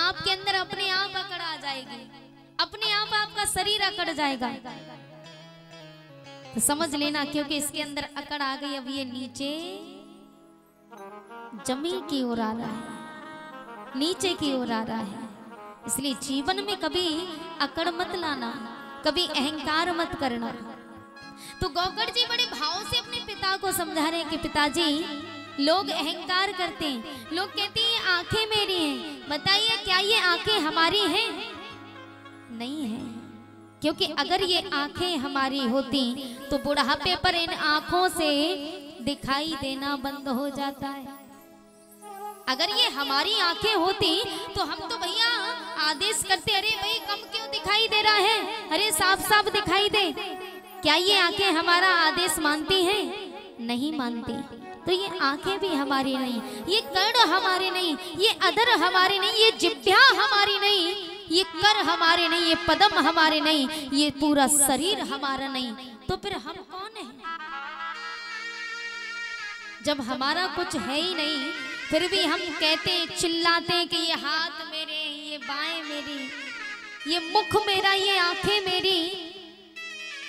आपके अंदर अपने आप अकड़ आ जाएगी, अपने आप आपका शरीर अकड़ जाएगा। तो समझ लेना, क्योंकि इसके अंदर अकड़ आ गई, अब ये नीचे जमीन की ओर आ रहा है, नीचे की ओर आ रहा है। इसलिए जीवन में कभी अकड़ मत लाना, कभी अहंकार मत करना। तो गौकड़ जी बड़े भाव से अपने पिता को समझा रहे हैं कि पिताजी, लोग अहंकार करते हैं, लोग कहते हैं ये आंखें मेरी हैं। बताइए क्या ये आंखें हमारी हैं? नहीं है, क्योंकि अगर ये आंखें हमारी होती तो बुढ़ापे पर इन आंखों से दिखाई देना बंद हो जाता है। अगर ये हमारी आंखें होती तो हम तो भैया आदेश करते, अरे भाई कम क्यों दिखाई दे रहा है, अरे साफ साफ दिखाई दे। क्या ये आंखें हमारा आदेश मानती हैं? नहीं मानती। तो ये आंखें भी हमारी नहीं, ये कर्ण हमारे नहीं, ये अधर हमारे नहीं, ये जिह्वा हमारी नहीं, ये कर हमारे नहीं, ये पदम हमारे नहीं, ये पूरा शरीर हमारा नहीं। तो फिर हम कौन हैं? जब हमारा कुछ है ही नहीं, फिर भी हम कहते चिल्लाते कि ये हाथ मेरे, ये बाएं मेरी, ये मुख मेरा, ये आंखें मेरी।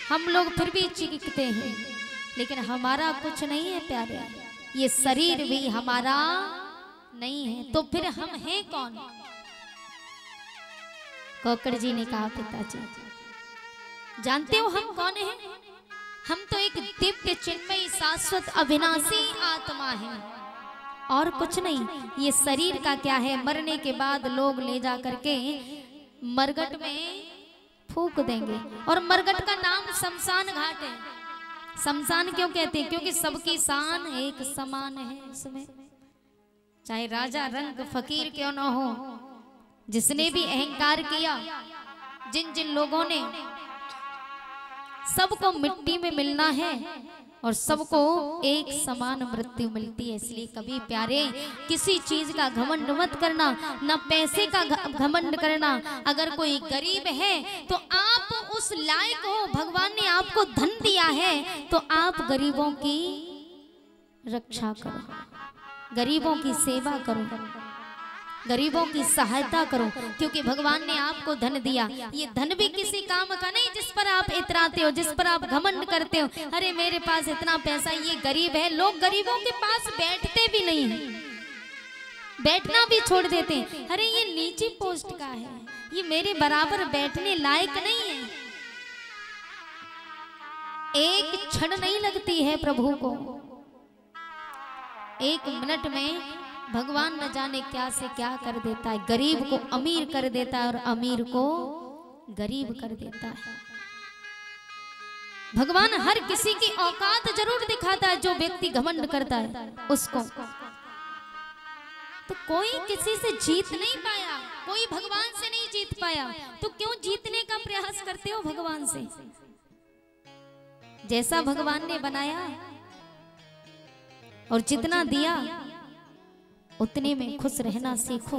हम लोग फिर भी चीखते हैं, लेकिन हमारा कुछ नहीं है प्यारे, ये शरीर भी हमारा नहीं है। तो फिर हम हैं कौन? गौकड़ जी ने कहा, पिताजी जानते हो हम कौन हैं? हम तो एक दिव्य चिन्मयी शाश्वत अविनाशी आत्मा है, और कुछ नहीं। ये शरीर का क्या है, मरने के बाद लोग ले जा करके मरघट में फूक देंगे, और मरघट का नाम शमशान घाट है। शमशान क्यों कहते हैं? क्योंकि सबकी शान एक समान है इसमें, चाहे राजा रंग फकीर क्यों ना हो। जिसने भी अहंकार किया, जिन जिन लोगों ने, सबको मिट्टी में मिलना है और सबको एक समान मृत्यु मिलती है। इसलिए कभी प्यारे किसी चीज का घमंड मत करना, ना पैसे का घमंड करना। अगर कोई गरीब है तो आप उस लायक हो, भगवान ने आपको धन दिया है तो आप गरीबों की रक्षा करो, गरीबों की सेवा करो, गरीबों की सहायता करो, क्योंकि भगवान ने आपको धन दिया। ये धन भी किसी काम का नहीं जिस पर आप इतराते हो, जिस पर आप घमंड करते हो, अरे मेरे पास इतना पैसा, ये गरीब है। लोग गरीबों के पास बैठते भी नहीं है, बैठना भी छोड़ देते हैं। अरे ये नीची पोस्ट का है, ये मेरे बराबर बैठने लायक नहीं है। एक क्षण नहीं लगती है प्रभु को, एक मिनट में भगवान न जाने क्या से क्या कर देता है। गरीब को अमीर कर देता है और अमीर को गरीब कर देता है। भगवान हर किसी की औकात जरूर दिखाता है, जो व्यक्ति घमंड करता है उसको। तो कोई किसी से जीत नहीं पाया, कोई भगवान से नहीं जीत पाया, तो क्यों जीतने का प्रयास करते हो भगवान से? जैसा भगवान ने बनाया और जितना दिया उतने में खुश रहना सीखो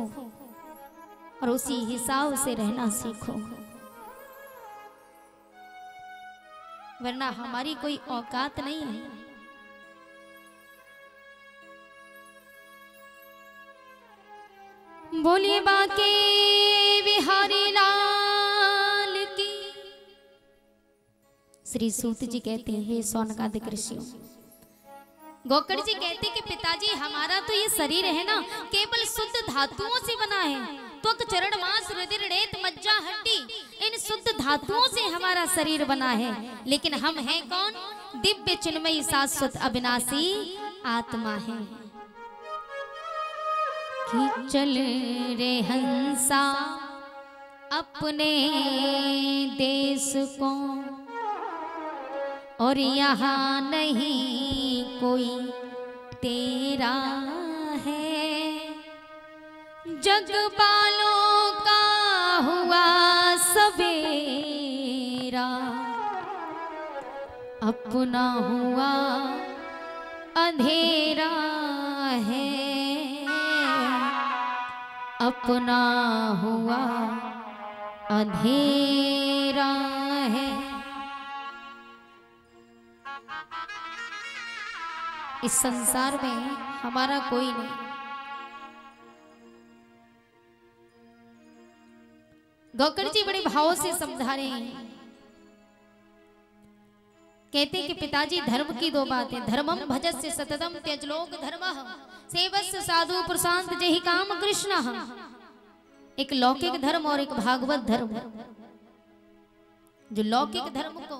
और उसी हिसाब से रहना सीखो, वरना हमारी कोई औकात नहीं है। बोलिए बाके बिहारी लाल की। श्री सूत जी कहते हैं, सौनकादिक ऋषियों, गौकड़ जी कहते कि पिताजी हमारा तो ये शरीर है ना, केवल शुद्ध धातुओं से बना है। त्वक चरण मांस रुधिर रेत मज्जा हड्डी, इन शुद्ध धातुओं से हमारा शरीर बना है। लेकिन हम हैं कौन? दिव्य चिन्मयी शाश्वत अविनाशी आत्मा है। कि चल रे हंसा अपने देश को, और यहाँ नहीं कोई तेरा है। जग बालों का हुआ सवेरा, अपना हुआ अंधेरा है, अपना हुआ अंधेरा है। इस संसार में हमारा कोई नहीं। गौकर्ण जी बड़े भाव से समझा रहे हैं। कहते कि पिताजी धर्म की दो बातें, धर्मम भजस्य सततम त्यजलोक धर्मः सेवस्य साधु प्रशांत जहि काम कृष्ण। एक लौकिक धर्म और एक भागवत धर्म। जो लौकिक धर्म को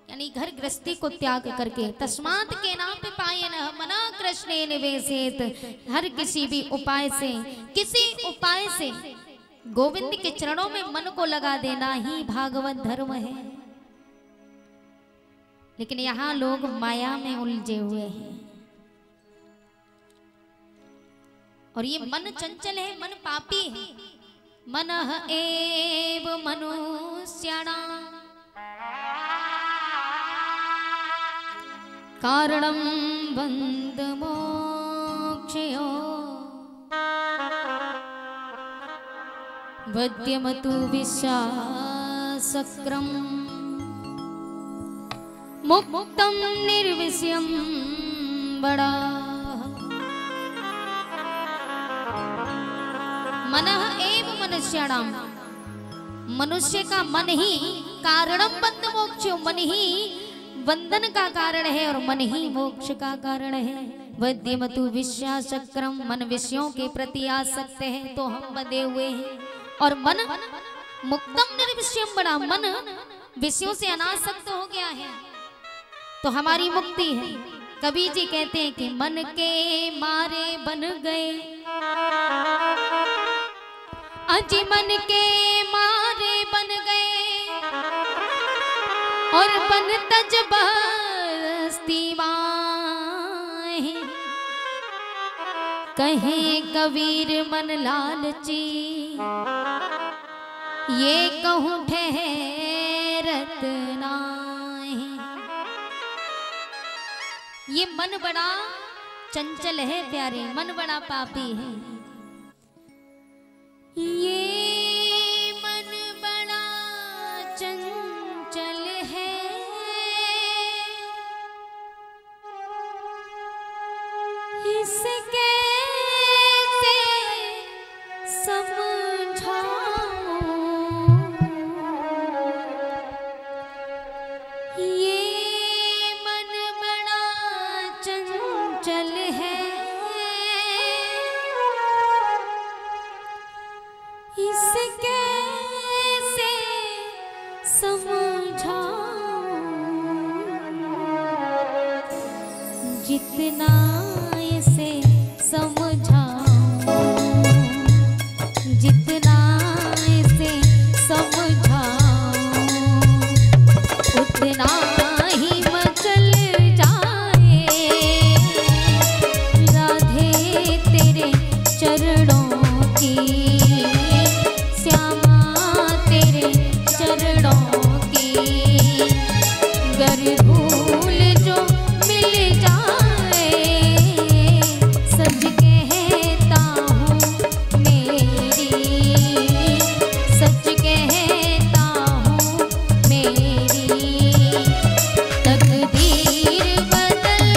यानी घर गृहस्थी को त्याग करके तस्मात् के नाम पे पाए न मना कृष्णे निवेशित, हर किसी भी उपाय से किसी उपाय से गोविंद के चरणों में मन को लगा देना ही भागवत धर्म है। लेकिन यहाँ लोग माया में उलझे हुए हैं और ये मन चंचल है, मन पापी है। मनः एव मनुष्याणां कारणं बन्ध मोक्षयो वद्यमतु विश्वासक्रम मुक्तं निर्विषयं बड़ा। मनः एव मनुष्याणां, मनुष्य का मन ही कारणम बंध मोक्ष, मन ही बंधन का कारण है और मन ही मोक्ष का कारण है। वद्यमतु विश्वासक्रम, मन विषयों के प्रति आसक्त है तो हम बंधे हुए हैं। और मन मुक्तम निर्विषयम बड़ा, मन विषयों से अनासक्त हो गया है तो हमारी मुक्ति है। कबीर जी कहते हैं कि मन के मारे बन गए, अजी मन के मारे बन गए और बन तज बस्ती माहे। कहे कबीर मन लालची, ये कहूँ ठहरत नाहीं। ये मन बड़ा चंचल है प्यारे, मन बड़ा पापी है। ये मन बड़ा चंचल है, इसके से समझाऊं। ये मन बड़ा चंचल है, इसके से समझाऊं। जितना इसे समझाऊं, जितना इसे समझाऊं, उतना ही मचल जाए राधे तेरे चरणों की, श्यामा तेरे चरणों की। गर भूल जो मिल जाए, सच कहता हूँ मेरी, सच कहता हूँ मेरी। तकदीर बदल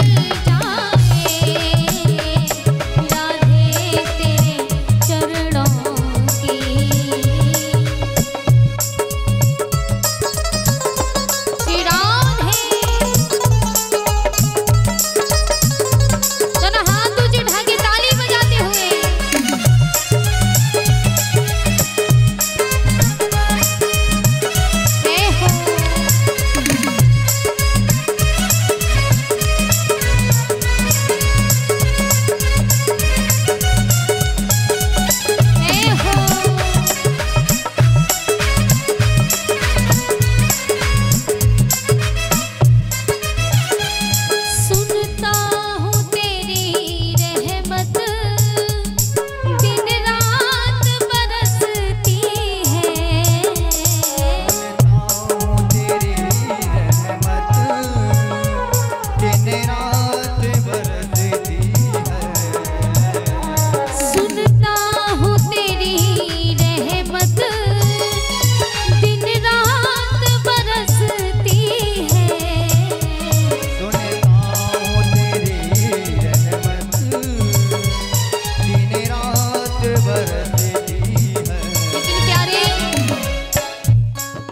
जाए राधे तेरे चरणों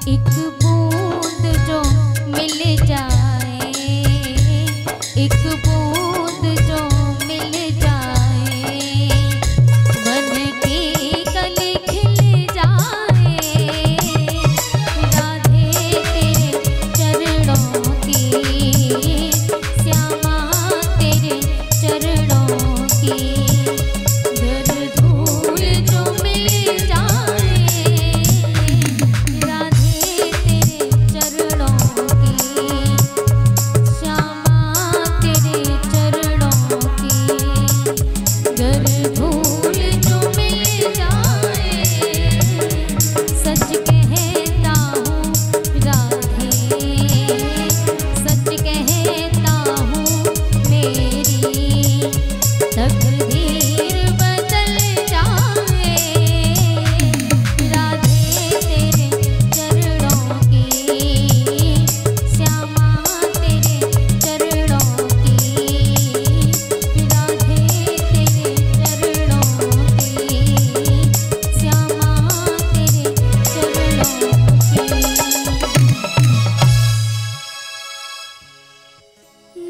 एक बूंद जो मिल जाए, एक बूंद जो मिल जाए, मन की कली खिल जाए, राधे तेरे चरणों की, श्यामा तेरे चरणों की, घर धूल जो मिल जाए, राधे तेरे चरणों की, श्यामा तेरे चरणों की, घर धूल जो मिल जाए, सच कहता हूँ राधे, सच कहता हूँ मेरी तकदीर बदल जाए, राधे तेरे चरणों की, श्यामा तेरे चरणों की, राधे तेरे चरणों की, श्यामा तेरे चरणों की।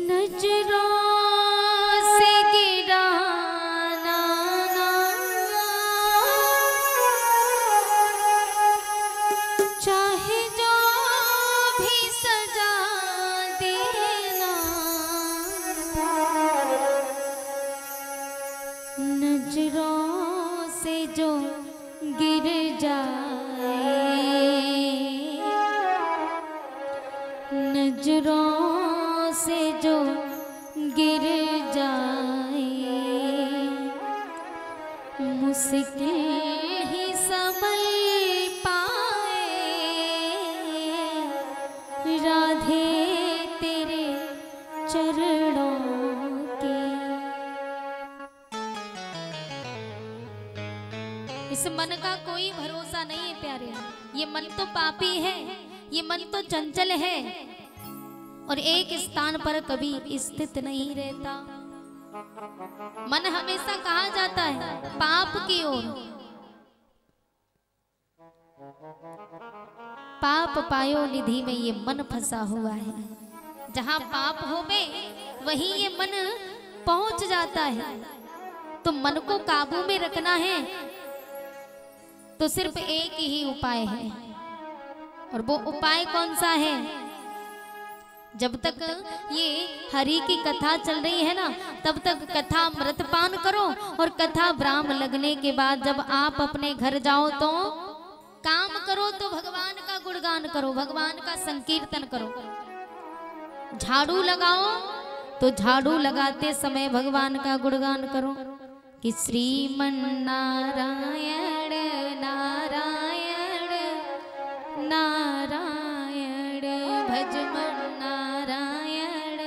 नजरों से गिराना ना, चाहे जो भी सजा देना, नजरों से जो गिर जाए, नजरों से जो गिर जाए, मुश्किल ही संभल पाए, राधे तेरे चरणों के। इस मन का कोई भरोसा नहीं है प्यारे, ये मन तो पापी है, ये मन तो चंचल है और एक स्थान पर कभी स्थित नहीं रहता। मन हमेशा कहा जाता है पाप की ओर, पाप पायो निधि में ये मन फंसा हुआ है। जहाँ पाप होवे वहीं ये मन पहुंच जाता है। तो मन को काबू में रखना है तो सिर्फ एक ही उपाय है, और वो उपाय कौन सा है? जब तक ये हरि की कथा चल रही है ना, तब तक कथा अमृतपान करो, और कथा ब्राह्म लगने के बाद जब आप अपने घर जाओ तो काम करो, तो भगवान का गुणगान करो, भगवान का संकीर्तन करो। झाड़ू लगाओ तो झाड़ू लगाते समय भगवान का गुणगान करो कि श्रीमन नारायण नारायण नारायण भजमन नारायण।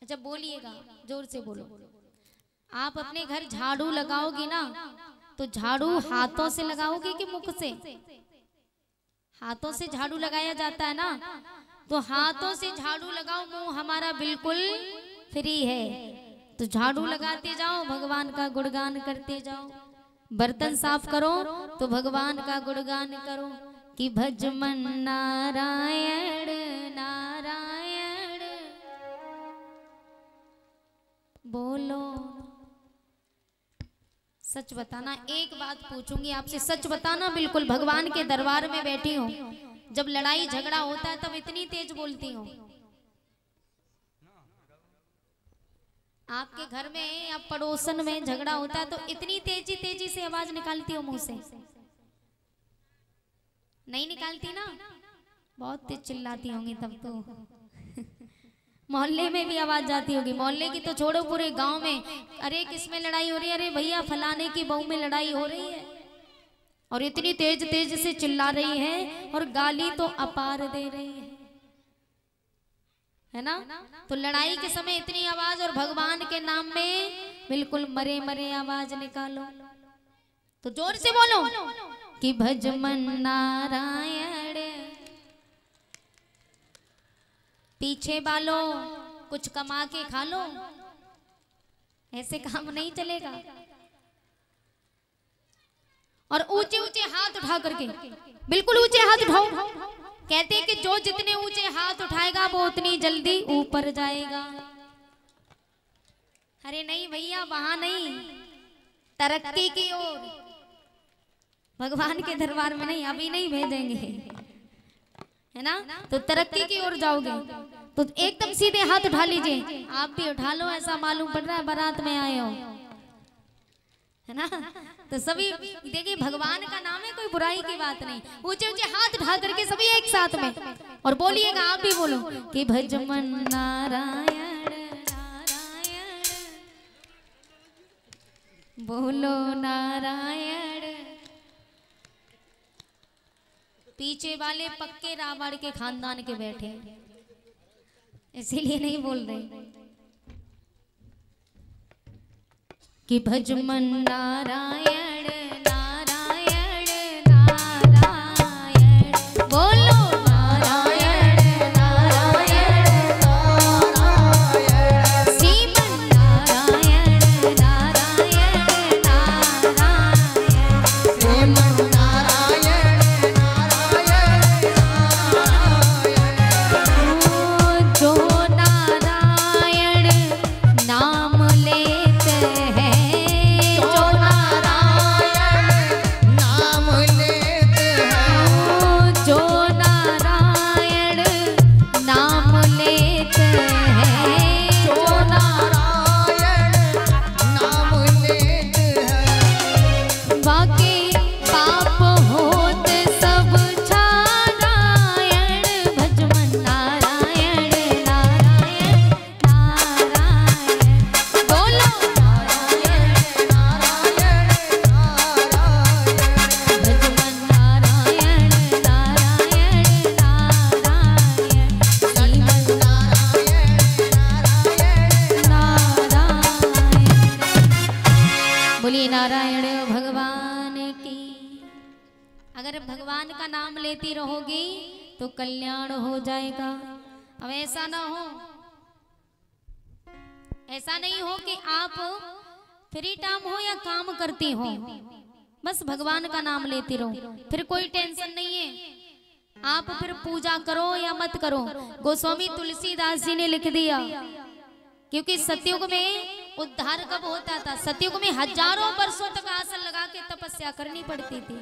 अच्छा बोलिएगा, जोर से बोलो। आप अपने घर झाड़ू लगाओगी ना, तो झाड़ू हाथों से लगाओगे कि मुख से? हाथों से झाड़ू लगाया जाता है ना, तो हाथों से झाड़ू लगाओ, मुंह हमारा बिल्कुल फ्री है। तो झाड़ू लगाते जाओ, भगवान का गुणगान करते जाओ। बर्तन साफ करो तो भगवान का गुणगान करो कि भजमन नारायण नारायण। बोलो, सच बताना। एक बात पूछूंगी आपसे, सच बताना बिल्कुल। भगवान के दरबार में बैठी हूँ, जब लड़ाई झगड़ा होता है तब इतनी तेज बोलती हूँ। आपके घर में या पड़ोसन में झगड़ा होता है तो इतनी तेजी से आवाज निकालती हो मुंह से? नहीं निकालती ना? बहुत तेज चिल्लाती होंगी तब तो। मोहल्ले में भी आवाज जाती होगी। मोहल्ले की तो छोड़ो, पूरे गांव में, अरे किसमें लड़ाई हो रही है, अरे भैया फलाने की बहू में लड़ाई हो रही है, और इतनी तेज से चिल्ला रही है और गाली तो अपार दे रही है ना। तो लड़ाई के समय इतनी आवाज, और भगवान के नाम में बिल्कुल मरे मरे आवाज निकालो। तो जोर से बोलो कि भजमन नारायण। पीछे बालो, कुछ कमा के खा लो, ऐसे काम नहीं चलेगा। और ऊंचे ऊंचे हाथ उठा करके, बिल्कुल ऊंचे हाथ उठाओ। कहते हैं कि जो जितने ऊंचे हाथ उठाएगा वो उतनी जल्दी ऊपर जाएगा। अरे नहीं भैया, वहां नहीं, तरक्की की ओर, भगवान के दरबार में नहीं, अभी नहीं भेजेंगे, है ना। तो तरक्की की ओर जाओगे तो एकदम सीधे हाथ उठा लीजिए। आप भी उठा लो, ऐसा मालूम पड़ रहा है बारात में आए हो, है ना। तो सभी देखिए, भगवान का नाम है, कोई बुराई की बात नहीं। ऊंचे ऊंचे हाथ उठा करके सभी एक साथ में और बोलिएगा, आप भी बोलो कि भज मन नारायण नारायण, बोलो नारायण। पीछे वाले पक्के रावण के खानदान के बैठे, इसीलिए नहीं बोल रहे कि भज मन नारायण नारायण नारायण, बोलो नारायण नारायण नारायण, श्रीमन नारायण नारायण नारायण, श्रीमन नारायण नारायण नारायण। जो नारायण नाम लेते हैं, नारायण भगवान की। अगर भगवान का नाम लेती रहोगी तो कल्याण हो जाएगा। अब ऐसा ना हो, ऐसा नहीं हो कि आप फ्री टाइम हो या काम करती हो, बस भगवान का नाम लेती रहो, फिर कोई टेंशन नहीं है। आप फिर पूजा करो या मत करो, गोस्वामी तुलसीदास जी ने लिख दिया, क्योंकि सतयुग में उद्धार कब होता था? सतयुग में हजारों वर्षों तक आसन लगा के तपस्या करनी पड़ती थी,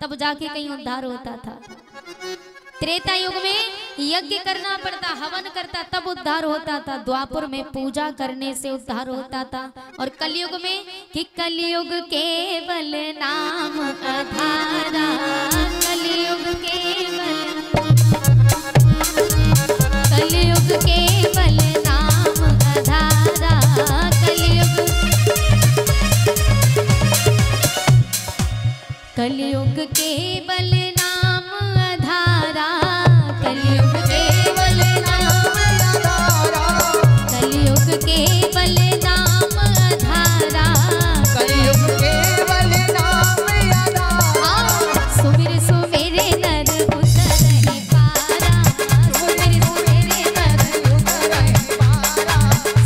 तब जाके कहीं उद्धार होता था। त्रेता युग में यज्ञ करना पड़ता, हवन करता, तब उद्धार होता था। द्वापर में पूजा करने से उद्धार होता था। और कलयुग में कि कलयुग केवल नाम आधारा, कलयुग केवल, कलयुग केवल नाम आधारा, कलयुग, कलयुग केवल नाम आधारा, कलयुग केवल नाम आधारा, कलयुग केवल नाम आधारा, कलयुग केवल नाम आधारा। सुमिर सुमेरे नर उतरहि पारा, सुमिर सुमेरे नर उतरहि पारा,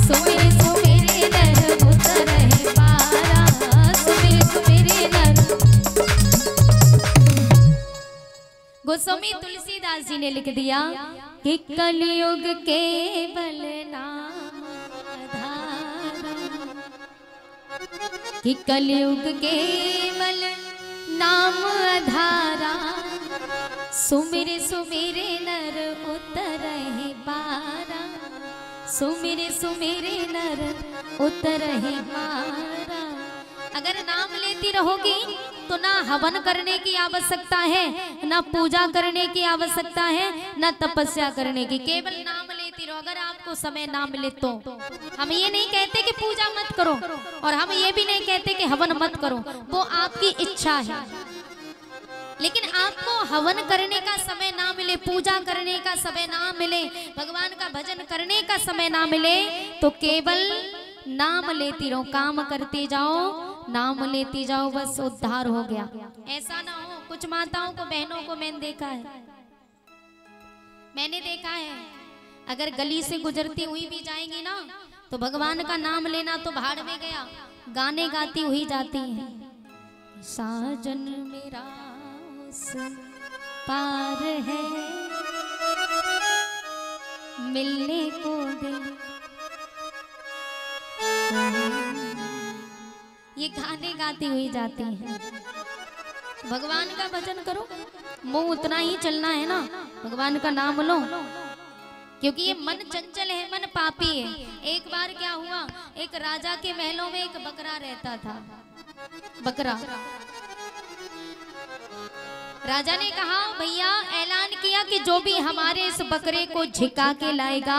सुमिर सुमेरे नर उतरहि पारा, सुमिर सुमेरे नर। गोस्वामी तुलसीदास जी ने लिख दिया कि कलयुग केवल नाम आधारा, कि कलयुग केवल नाम आधारा, सुमिर सुमिरे नर उतरहि पारा, सुमिर सुमिरे नर उतरहि पारा। अगर नाम लेती रहोगी तो ना हवन करने की आवश्यकता है, ना पूजा करने की आवश्यकता है, ना तपस्या करने की, केवल नाम लेती रहो। अगर आपको समय ना मिले तो हम ये नहीं कहते कि पूजा मत करो, और हम ये भी नहीं कहते कि हवन मत करो, वो आपकी इच्छा है। लेकिन आपको हवन करने का समय ना मिले, पूजा करने का समय ना मिले, भगवान का भजन करने का समय ना मिले, तो केवल नाम लेती रहो, काम करते जाओ, नाम लेती जाओ, बस उद्धार हो गया। ऐसा ना हो, कुछ माताओं को, बहनों को मैंने देखा है, अगर गली से गुजरती हुई भी जाएंगी ना, तो भगवान का नाम लेना तो भाड़ में गया, गाने गाती हुई जाती है, साजन मेरा उस पार है, मिलने को दिल। ये गाने गाती हुई जाती हैं। भगवान का भजन करो, मुंह उतना ही चलना है ना, भगवान का नाम लो, क्योंकि ये मन चंचल है, मन पापी है। एक बार क्या हुआ, एक राजा के महलों में एक बकरा रहता था। बकरा, राजा ने कहा भैया, ऐलान किया कि जो भी हमारे इस बकरे को झिका के लाएगा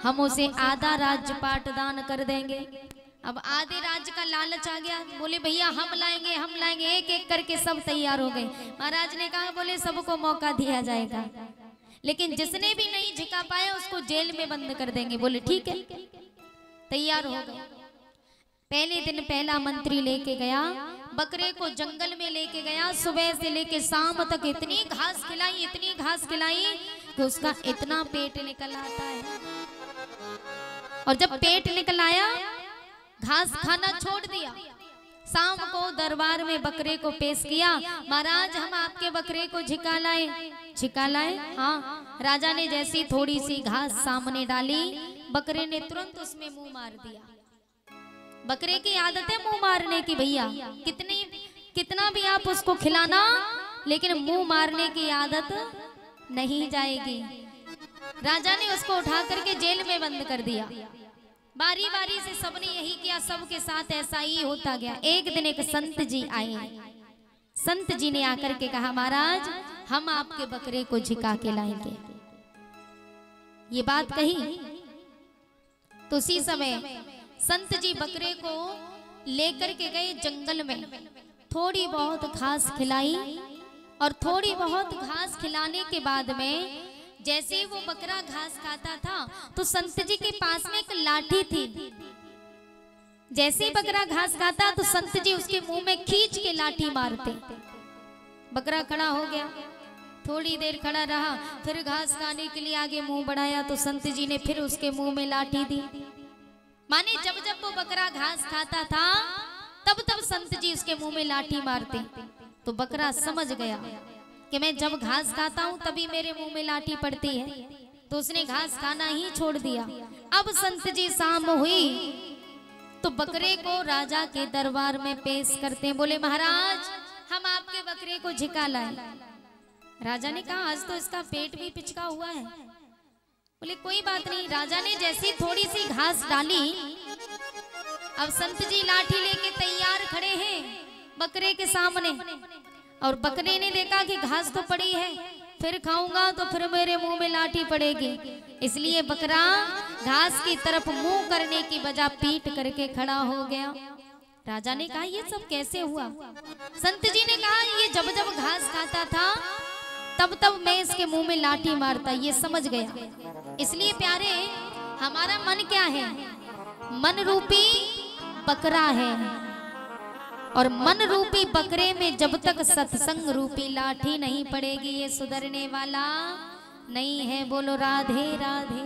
हम उसे आधा राज्य पाटदान कर देंगे। अब आधे राज्य का लालच आ गया, बोले भैया हम लाएंगे हम लाएंगे, एक एक करके सब तैयार हो गए। महाराज ने कहा बोले सबको मौका दिया जाएगा, लेकिन जिसने भी नहीं झिका पाया उसको जेल में बंद कर देंगे। बोले ठीक है, तैयार हो गए। पहले दिन पहला मंत्री लेके गया, बकरे को जंगल में लेके गया, सुबह से लेके शाम तक इतनी घास खिलाई, इतनी घास खिलाई कि उसका इतना पेट निकल आता है। और जब पेट निकल आया, घास खाना छोड़ दिया। शाम को दरबार में बकरे को पेश किया, महाराज हम आपके बकरे को झिका लाए। झिका लाए? हाँ। राजा ने जैसी थोड़ी सी घास सामने डाली, बकरे ने तुरंत उसमें मुंह मार दिया। बकरे की आदत है मुंह मारने की भैया, कितना भी आप उसको खिलाना, लेकिन मुंह मारने की आदत नहीं जाएगी। राजा ने उसको उठा करके जेल में बंद कर दिया। बारी बारी से सबने यही किया, सबके साथ ऐसा ही होता गया। एक दिन एक संत जी आए, संत जी ने आकर के कहा महाराज हम आपके बकरे को झिका के लाएंगे। ये बात कही तो उसी समय संत जी बकरे को लेकर के गए जंगल में, थोड़ी बहुत घास खिलाई, और थोड़ी बहुत घास खिलाने के बाद में जैसे ही वो बकरा घास खाता था तो संत जी के पास में एक लाठी थी। जैसे ही बकरा घास खाता तो संत जी उसके मुंह में खींच के लाठी मारते। बकरा खड़ा हो गया, थोड़ी देर खड़ा रहा, फिर घास खाने के लिए आगे मुंह बढ़ाया तो संत जी ने फिर उसके मुंह में लाठी दी। माने जब जब वो बकरा घास खाता था तब तब संत जी उसके मुंह में लाठी मारते। तो बकरा समझ गया कि मैं जब घास खाता हूं तभी मेरे मुंह में लाठी पड़ती है, तो उसने घास खाना ही छोड़ दिया। अब संत जी शाम हुई तो बकरे को राजा के दरबार में पेश करते हैं। बोले महाराज हम आपके बकरे को झिका लाए। राजा ने कहा आज तो इसका पेट भी पिचका हुआ है। बोले कोई बात नहीं। राजा ने जैसी थोड़ी सी घास डाली, अब संत जी लाठी लेके तैयार खड़े हैं बकरे के सामने, और बकरे ने देखा कि घास तो पड़ी है, फिर खाऊंगा तो फिर मेरे मुंह में लाठी पड़ेगी, इसलिए बकरा घास की तरफ मुंह करने की बजाय पीट करके खड़ा हो गया। राजा ने कहा ये सब कैसे हुआ? संत जी ने कहा ये जब जब घास खाता था तब तब मैं इसके मुंह में लाठी मारता, ये समझ गया। इसलिए प्यारे हमारा मन क्या है? मन रूपी बकरा है, और मन रूपी बकरे में जब तक सत्संग रूपी लाठी नहीं पड़ेगी ये सुधरने वाला नहीं है। बोलो राधे राधे।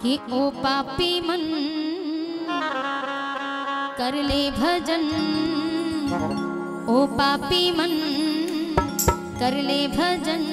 कि ओ पापी मन कर ले भजन, ओ पापी मन कर ले भजन,